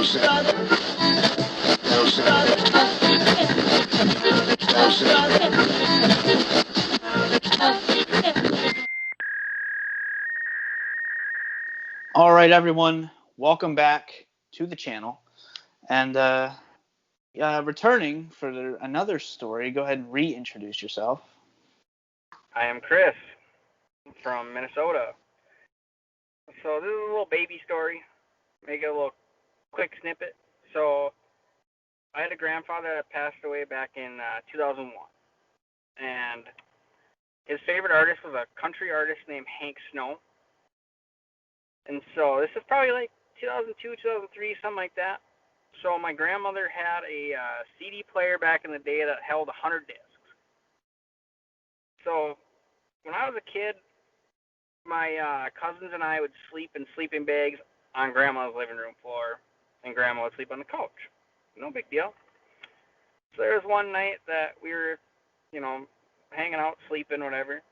All right, everyone, welcome back to the channel. And returning for another story, go ahead and reintroduce yourself. I am Chris from Minnesota. So this is a little baby story. Make it a little quick snippet. So I had a grandfather that passed away back in 2001. And his favorite artist was a country artist named Hank Snow. And so this is probably like 2002, 2003, something like that. So my grandmother had a CD player back in the day that held 100 discs. So when I was a kid, my cousins and I would sleep in sleeping bags on Grandma's living room floor, and Grandma would sleep on the couch. No big deal. So there was one night that we were, hanging out, sleeping, whatever,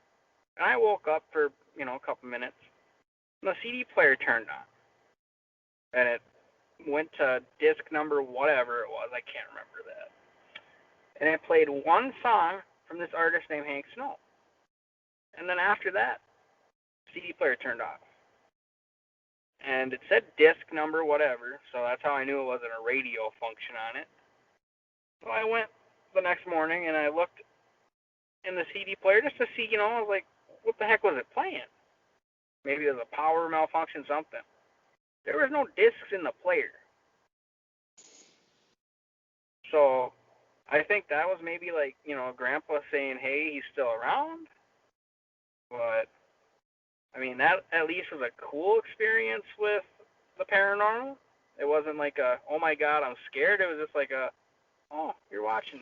and I woke up for, a couple minutes, and the CD player turned on, and it went to disc number whatever it was. I can't remember that. And it played one song from this artist named Hank Snow. And then after that, CD player turned off. And it said disc number whatever, so that's how I knew it wasn't a radio function on it. So I went the next morning and I looked in the CD player just to see, I was like, what the heck was it playing? Maybe it was a power malfunction, something. There was no discs in the player. So I think that was maybe like, Grandpa saying, hey, he's still around. But I mean, that at least was a cool experience with the paranormal. It wasn't like a, oh my God, I'm scared. It was just like a, oh, you're watching.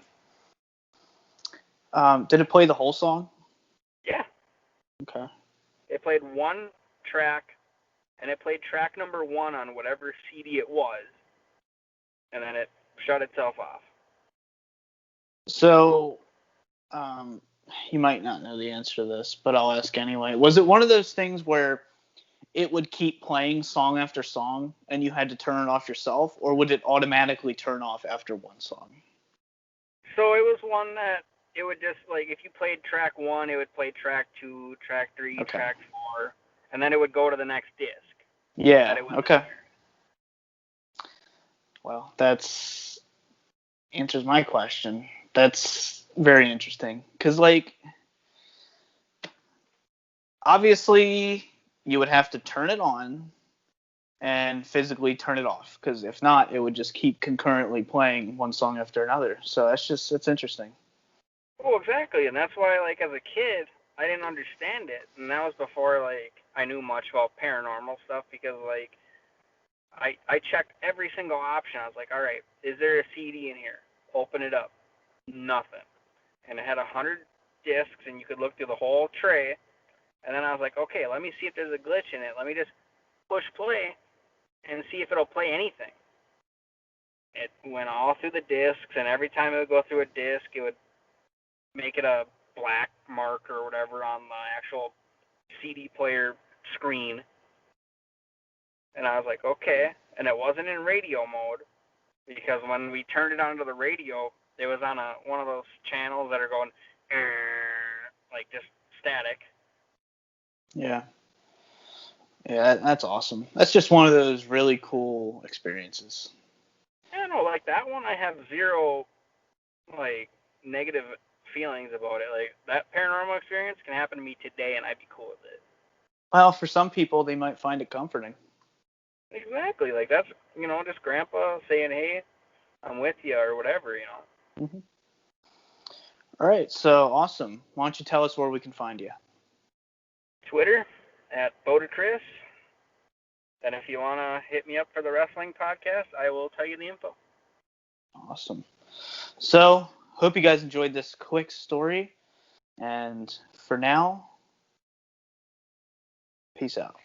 Did it play the whole song? Yeah. Okay. It played one track, and it played track number 1 on whatever CD it was, and then it shut itself off. So, you might not know the answer to this, but I'll ask anyway. Was it one of those things where it would keep playing song after song and you had to turn it off yourself, or would it automatically turn off after one song? So it was one that it would just, like, if you played track 1, it would play track 2, track 3, Okay. track 4, and then it would go to the next disc. Yeah, okay. Well, that's answers my question. That's very interesting. Because, obviously, you would have to turn it on and physically turn it off. Because if not, it would just keep concurrently playing one song after another. So it's interesting. Well, exactly, and that's why, like, as a kid, I didn't understand it, and that was before, like, I knew much about paranormal stuff, because, like, I checked every single option. I was like, all right, is there a CD in here? Open it up. Nothing. And it had 100 discs, and you could look through the whole tray, and then I was like, okay, let me see if there's a glitch in it. Let me just push play and see if it'll play anything. It went all through the discs, and every time it would go through a disc, it would make it a black mark or whatever on the actual CD player screen. And I was like, okay. And it wasn't in radio mode, because when we turned it onto the radio, it was on one of those channels that are going, like, just static. Yeah. Yeah, that's awesome. That's just one of those really cool experiences. I don't know, like, that one I have zero, like, negative feelings about it. Like, that paranormal experience can happen to me today, and I'd be cool with it. Well, for some people, they might find it comforting. Exactly. Like, that's, just Grandpa saying, hey, I'm with you, or whatever, Mm-hmm. All right, so awesome. Why don't you tell us where we can find you? Twitter, at BoaterChris. And if you want to hit me up for the wrestling podcast, I will tell you the info. Awesome. So, hope you guys enjoyed this quick story. And for now, peace out.